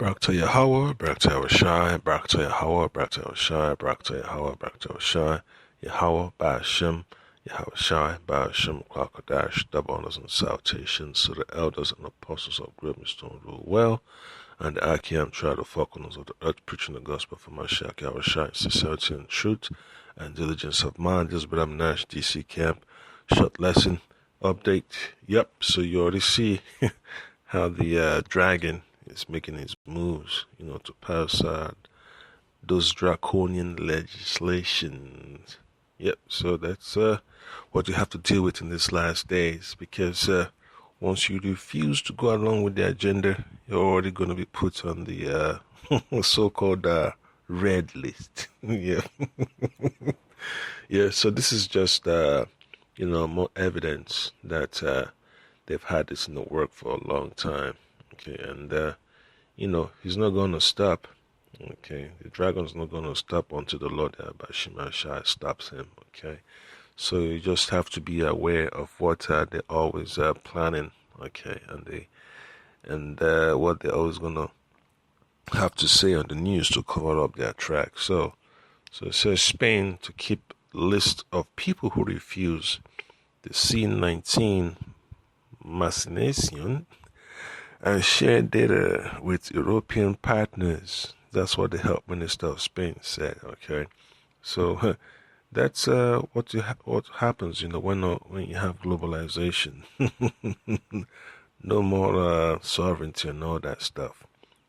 Barak to Yahweh, Barak to Yahushai, Barak to Yahweh, Barak to Yahushai, Barak to Yahweh, Barak to Yahushai, Yahweh, Ba'ashem, Yahushai, Ba'ashem, Kwakadash, double honors and salutations to the elders and apostles of Great Stone rule well, and the Achaean tribe of falconers of the earth preaching the gospel for Mashiach Yahushai, sincerity and truth, and diligence of mind. This is Bram Nash, DC Camp, short lesson update. Yep, so you already see how the dragon is making his moves, to pass those draconian legislations. Yep, so that's what you have to deal with in these last days, because once you refuse to go along with the agenda, you're already going to be put on the so-called red list. Yeah. Yeah, so this is just, more evidence that they've had this in the work for a long time. Okay, and he's not going to stop. Okay, the dragon's not going to stop until the Lord Shai stops him. Okay, so you just have to be aware of what they're always planning. Okay, and what they're always going to have to say on the news to cover up their tracks. So it says Spain to keep list of people who refuse the C-19 vaccination and share data with European partners. That's what the Health Minister of Spain said. Okay, so that's what happens. When you have globalization, no more sovereignty and all that stuff.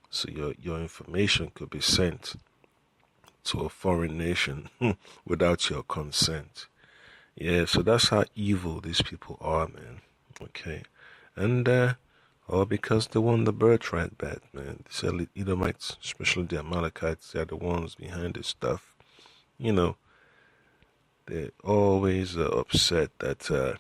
So your information could be sent to a foreign nation without your consent. Yeah, so that's how evil these people are, man. Okay, and all because they won the birthright bet, man. The Edomites, especially the Amalekites, they're the ones behind this stuff. They're always upset that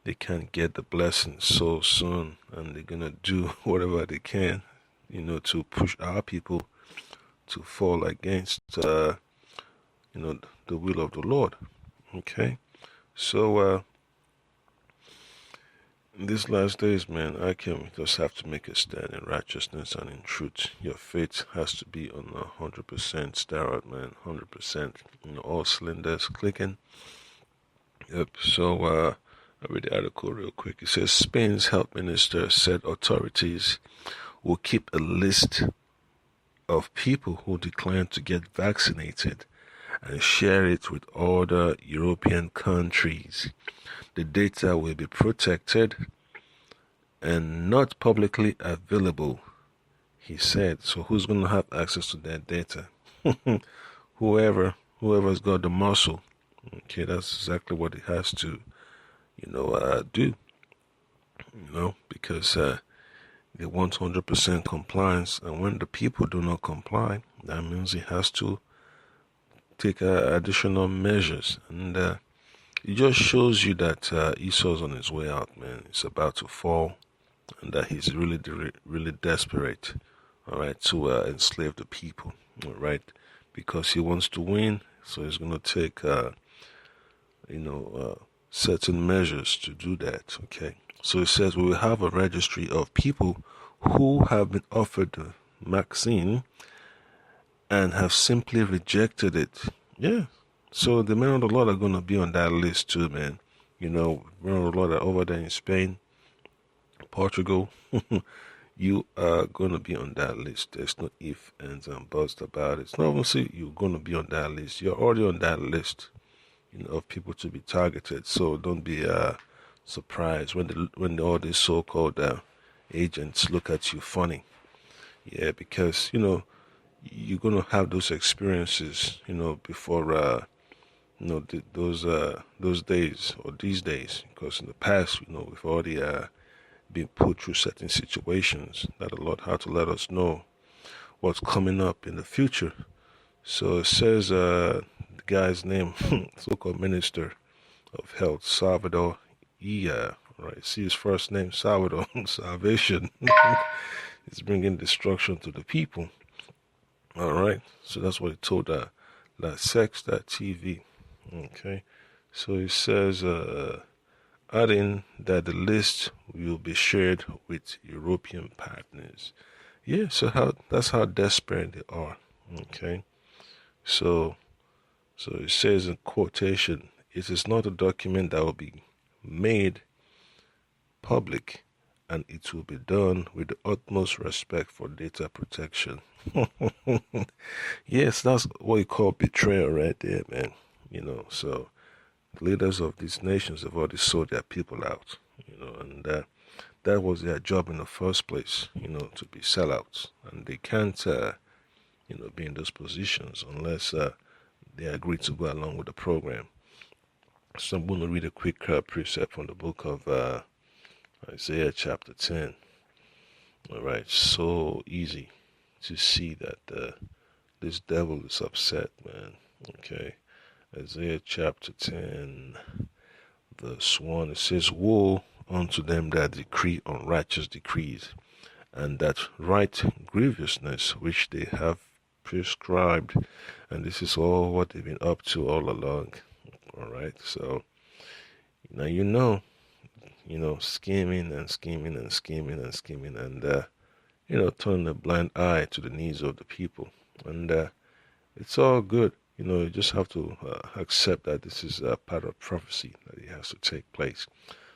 they can't get the blessing so soon, and they're gonna do whatever they can, to push our people to fall against, the will of the Lord. Okay, so in these last days, man, I can just have to make a stand in righteousness and in truth. Your faith has to be on 100% steroid, man, 100%. All cylinders clicking. Yep. So I read the article real quick. It says Spain's health minister said authorities will keep a list of people who decline to get vaccinated and share it with other European countries. The data will be protected and not publicly available, he said. So who's going to have access to that data? Whoever's got the muscle. Okay, that's exactly what it has to, do. Because they want 100% compliance, and when the people do not comply, that means it has to take additional measures, and it just shows you that Esau's on his way out, man. He's about to fall, and that he's really, really desperate, all right, to enslave the people, all right, because he wants to win. So he's going to take, certain measures to do that. Okay, so it says we will have a registry of people who have been offered the vaccine and have simply rejected it. Yeah. So the men of the Lord are going to be on that list too, man. Men of the Lord are over there in Spain, Portugal. You are going to be on that list. There's no ifs, ands, and buts about it. It's not even say you're going to be on that list. You're already on that list, of people to be targeted. So don't be surprised when all these so-called agents look at you funny. Yeah, because you're gonna have those experiences, before those days or these days. Because in the past, we've already been put through certain situations that the Lord had to let us know what's coming up in the future. So it says the guy's name, so-called Minister of Health, Salvador right? See his first name, Salvador, salvation. It's bringing destruction to the people. All right, so that's what he told TV. Okay, so he says, adding that the list will be shared with European partners. Yeah, so that's how desperate they are. Okay. So so it says in quotation, it is not a document that will be made public, and it will be done with the utmost respect for data protection. Yes, that's what you call betrayal right there, man. So the leaders of these nations have already sold their people out, and that was their job in the first place, to be sellouts. And they can't, be in those positions unless they agree to go along with the program. So I'm going to read a quick precept from the book of Isaiah chapter 10. All right, so easy to see that this devil is upset, man. Okay, Isaiah chapter 10, verse 1, it says, "Woe unto them that decree unrighteous decrees, and that write grievousness which they have prescribed." And this is all what they've been up to all along. All right, so now scheming and scheming and scheming and scheming, and turning a blind eye to the needs of the people. And it's all good. You just have to accept that this is a part of prophecy, that it has to take place.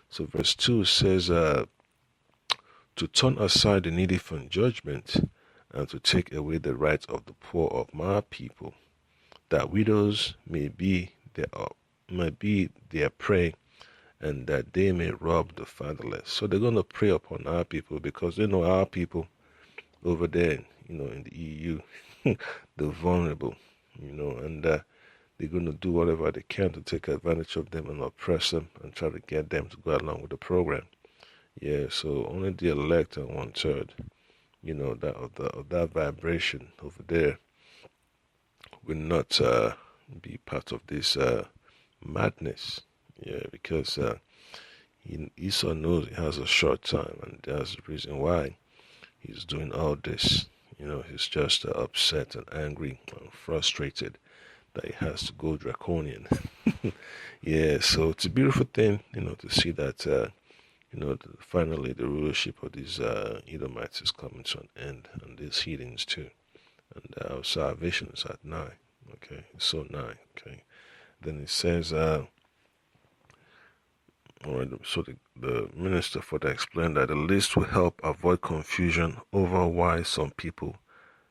So verse 2 says, to turn aside the needy from judgment, and to take away the rights of the poor of my people, that widows may be their prey, and that they may rob the fatherless. So they're going to prey upon our people, because they know our people over there, in the EU, the vulnerable, and they're going to do whatever they can to take advantage of them and oppress them and try to get them to go along with the program. Yeah, so only the elect are 1/3, of that vibration over there will not be part of this madness. Yeah, because Esau knows he has a short time, and that's the reason why he's doing all this. He's just upset and angry and frustrated that he has to go draconian. Yeah, so it's a beautiful thing, to see that, finally the rulership of these Edomites is coming to an end, and these heathens too. And our salvation is at nigh. Okay, it's so nigh. Okay, then it says, all right, so the minister further explained that the list will help avoid confusion over why some people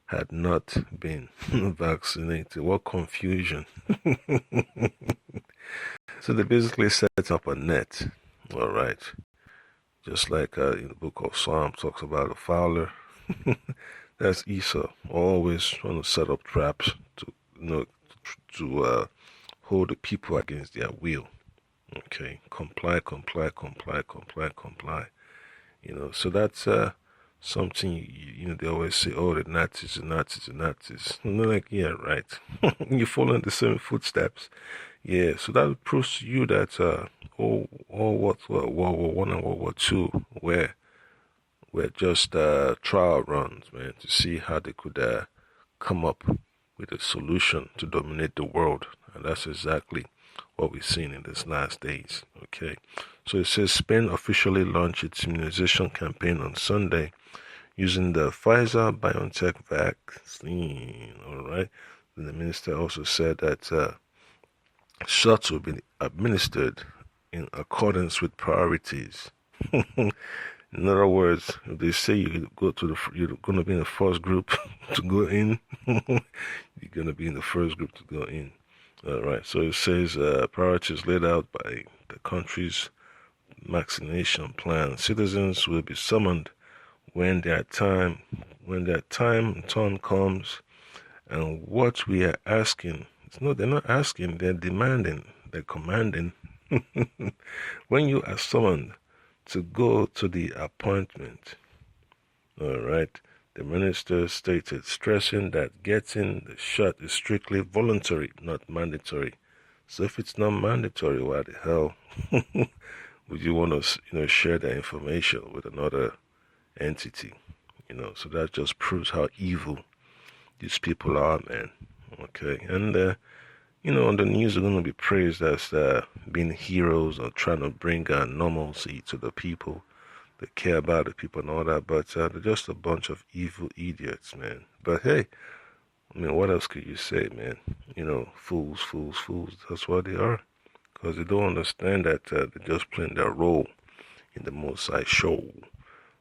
had not been vaccinated. What confusion. So they basically set up a net, all right, just like in the book of Psalm talks about a fowler. That's Esau, always trying to set up traps to, to hold the people against their will. Okay, comply, comply, comply, comply, comply. So that's something, they always say, oh, the Nazis, the Nazis, the Nazis. And they're like, yeah, right. You follow in the same footsteps. Yeah, so that proves to you that all what World War One and World War Two were just trial runs, man, to see how they could come up with a solution to dominate the world. And that's exactly what we've seen in these last days. Okay, so it says Spain officially launched its immunization campaign on Sunday using the Pfizer BioNTech vaccine. All right, and the minister also said that shots will be administered in accordance with priorities. In other words, if they say you're going to be in the first group to go in, you're going to be in the first group to go in. All right. So it says priorities laid out by the country's vaccination plan. Citizens will be summoned when their time and turn comes. And what we are asking, they're not asking, they're demanding, they're commanding. When you are summoned to go to the appointment, all right, the minister stated, stressing that getting the shot is strictly voluntary, not mandatory. So if it's not mandatory, why the hell would you want to, share that information with another entity? So that just proves how evil these people are, man. Okay, and on the news are going to be praised as being heroes or trying to bring normalcy to the people. they care about the people and all that, but they're just a bunch of evil idiots, man. But hey, I mean, what else could you say, man? Fools, fools, fools. That's what they are. Because they don't understand that they're just playing their role in the Most High show.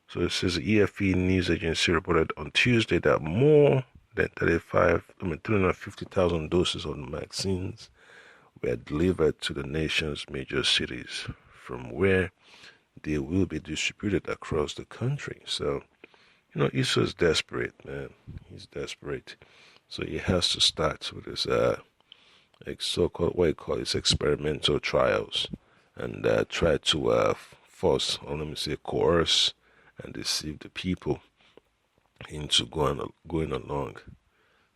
So it says the EFE news agency reported on Tuesday that more than 350,000 doses of the vaccines were delivered to the nation's major cities, from where they will be distributed across the country. So, Esau's desperate, man. He's desperate. So he has to start with his so-called, what you call his experimental trials, and try to force, or let me say, coerce and deceive the people into going along.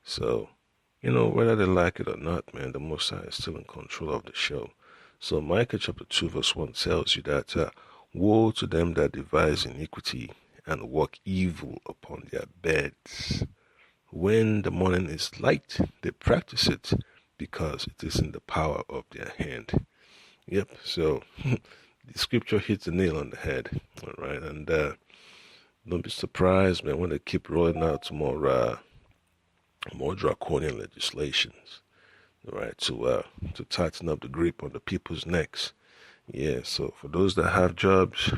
So, whether they like it or not, man, the Most High is still in control of the show. So Micah chapter 2 verse 1 tells you that, woe to them that devise iniquity and work evil upon their beds. When the morning is light, they practice it because it is in the power of their hand. Yep, so the scripture hits the nail on the head, all right? And don't be surprised, man, when they keep rolling out more draconian legislations, all right, to tighten up the grip on the people's necks. Yeah, so for those that have jobs,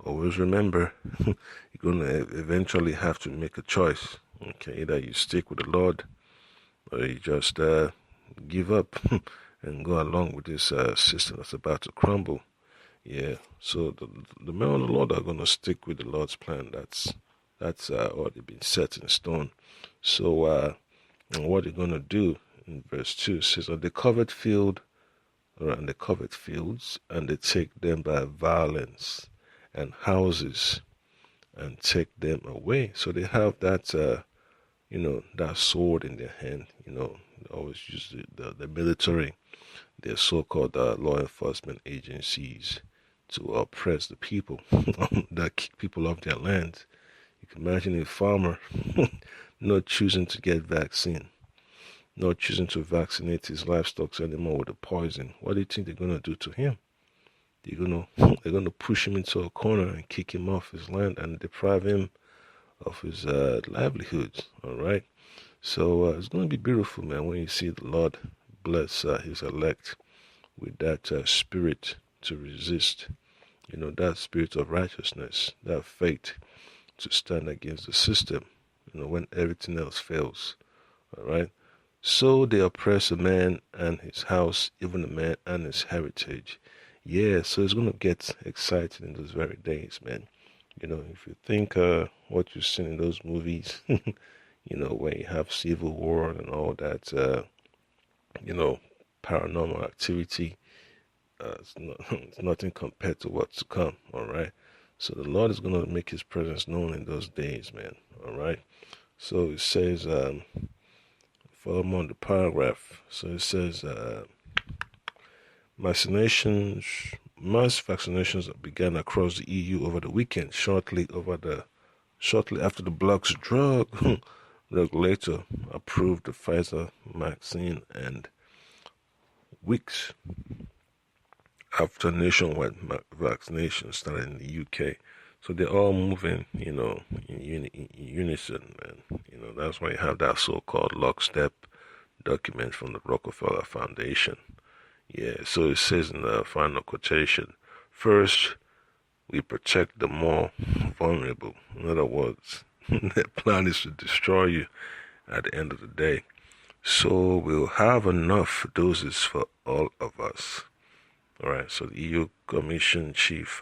always remember, you're going to eventually have to make a choice. Okay, either you stick with the Lord or you just give up and go along with this system that's about to crumble. Yeah, so the men of the Lord are going to stick with the Lord's plan. That's already been set in stone. So and what they're going to do in verse 2 says, on the covered field, and the covered fields, and they take them by violence, and houses, and take them away. So they have that, that sword in their hand. They always use the military, their so-called law enforcement agencies, to oppress the people, that kick people off their land. You can imagine a farmer not choosing to get vaccine, not choosing to vaccinate his livestock anymore with the poison. What do you think they're going to do to him? They're gonna push him into a corner and kick him off his land and deprive him of his livelihoods. All right. So it's gonna be beautiful, man, when you see the Lord bless His elect with that spirit to resist. That spirit of righteousness, that faith to stand against the system. When everything else fails. All right. So they oppress a man and his house, even a man and his heritage. Yeah, so it's going to get exciting in those very days, man. If you think what you've seen in those movies, where you have civil war and all that, paranormal activity, it's nothing compared to what's to come, all right? So the Lord is going to make His presence known in those days, man, all right? So it says, follow on the paragraph. So it says, mass vaccinations began across the EU over the weekend, shortly after the bloc's drug regulator approved the Pfizer vaccine, and weeks after nationwide vaccination started in the UK. So they're all moving, in unison, man. That's why you have that so-called lockstep document from the Rockefeller Foundation. Yeah, so it says in the final quotation, first, we protect the more vulnerable. In other words, their plan is to destroy you at the end of the day. So we'll have enough doses for all of us. All right, so the EU Commission Chief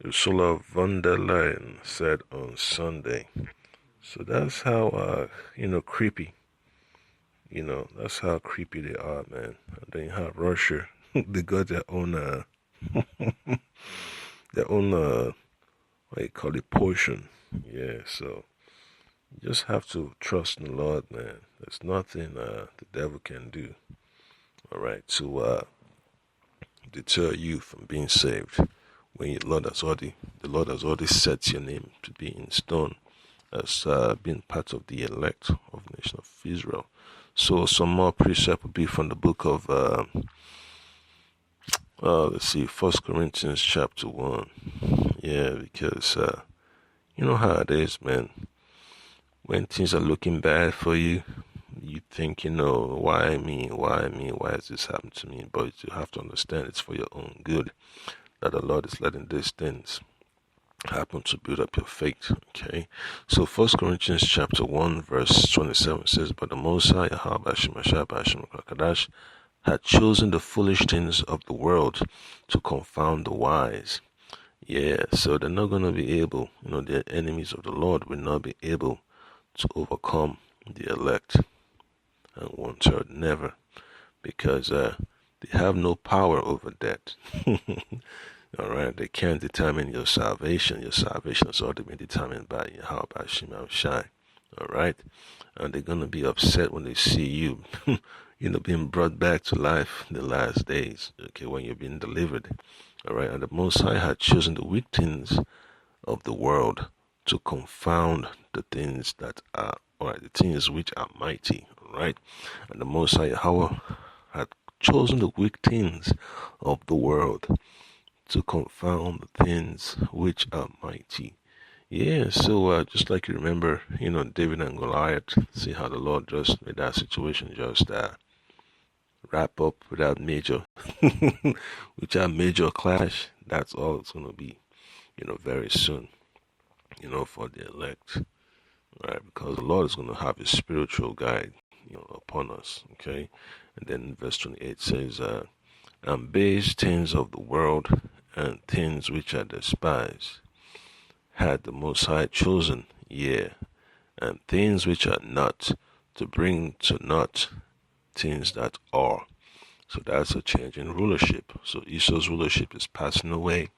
Ursula von der Leyen said on Sunday. So that's how, creepy. That's how creepy they are, man. And then you have Russia. They got their own, what you call it, portion. Yeah, so you just have to trust in the Lord, man. There's nothing the devil can do, all right, to deter you from being saved. When the Lord has already set your name to be in stone as being part of the elect of the nation of Israel. So some more precept will be from the book of Let's see, First Corinthians chapter 1. Yeah, because you know how it is, man. When things are looking bad for you, you think, why me? Why me? Why has this happened to me? But you have to understand it's for your own good that the Lord is letting these things happen to build up your faith. Okay. So First Corinthians chapter 1 verse 27 says, But the Most High had chosen the foolish things of the world to confound the wise. Yeah, so they're not going to be able, the enemies of the Lord will not be able to overcome the elect. And one third, never, because they have no power over that. All right, they can't determine your salvation. Your salvation has already been determined by Yahweh Shema Shai. All right, and they're gonna be upset when they see you, being brought back to life in the last days. Okay, when you're being delivered. All right, and the Most High had chosen the weak things of the world to confound the things that are, all right, the things which are mighty. All right, and the Most High Yahweh had chosen the weak things of the world to confound the things which are mighty. Yeah, so just like you remember, David and Goliath, see how the Lord just made that situation just wrap up without major, without major clash. That's all it's going to be, very soon, for the elect, right? Because the Lord is going to have his spiritual guide, upon us, okay? And then verse 28 says, and base things of the world and things which are despised had the Most High chosen, yea, and things which are not, to bring to naught things that are. So that's a change in rulership. So Esau's rulership is passing away.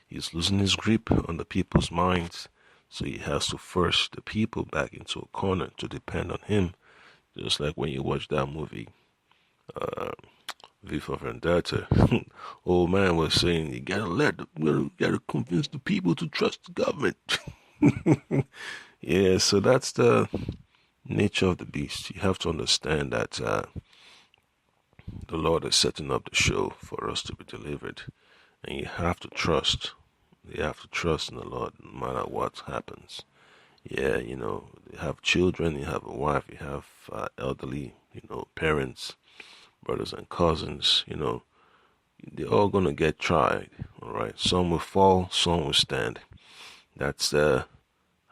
He's losing his grip on the people's minds. So he has to force the people back into a corner to depend on him. Just like when you watch that movie, V for Vendetta. Old man was saying, you gotta convince the people to trust the government. Yeah, so that's the nature of the beast. You have to understand that the Lord is setting up the show for us to be delivered. And you have to trust. You have to trust in the Lord no matter what happens. Yeah, you have children, you have a wife, you have elderly, parents, brothers and cousins, they're all going to get tried, all right? Some will fall, some will stand. That's how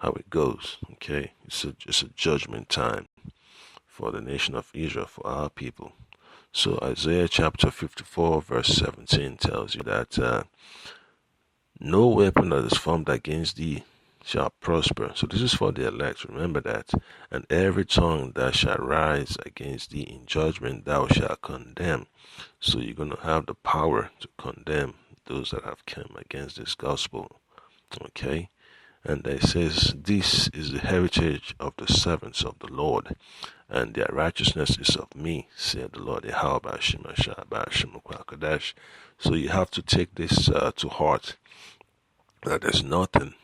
it goes, okay? It's a judgment time for the nation of Israel, for our people. So Isaiah chapter 54 verse 17 tells you that no weapon that is formed against thee shall prosper. So this is for the elect, remember that. And every tongue that shall rise against thee in judgment thou shalt condemn. So you're going to have the power to condemn those that have come against this gospel. Okay? And it says, this is the heritage of the servants of the Lord, and their righteousness is of me, said the Lord. So you have to take this to heart, that there's nothing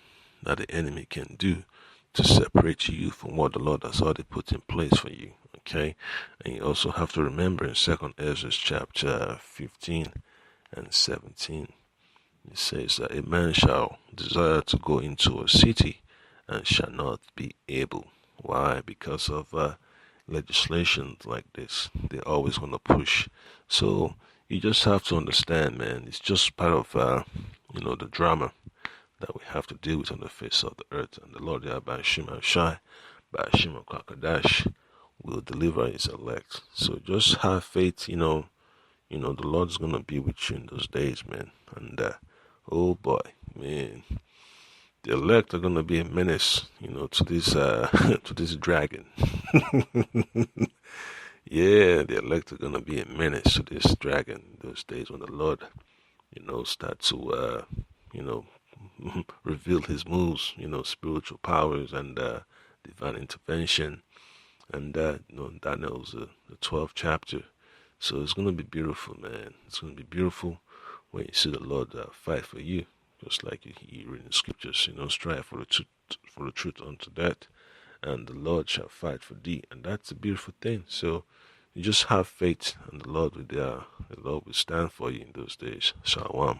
that the enemy can do to separate you from what the Lord has already put in place for you. Okay? And you also have to remember in 2nd Ezra chapter 15 and 17, it says that a man shall desire to go into a city and shall not be able. Why? Because of legislation like this. They're always going to push. So you just have to understand, man. It's just part of, the drama that we have to deal with on the face of the earth. And the Lord Yahweh Shema Shai, by Shema Kwakadash, will deliver his elect. So just have faith, the Lord's gonna be with you in those days, man. And oh boy, man, the elect are gonna be a menace, to this to this dragon. Yeah, the elect are gonna be a menace to this dragon in those days when the Lord, start to reveal his moves, spiritual powers and divine intervention. And Daniel's the 12th chapter. So it's going to be beautiful, man. It's going to be beautiful when you see the Lord fight for you. Just like you read in the scriptures, strive for the truth unto death, and the Lord shall fight for thee. And that's a beautiful thing. So You just have faith, and the Lord will stand for you in those days. Shalom.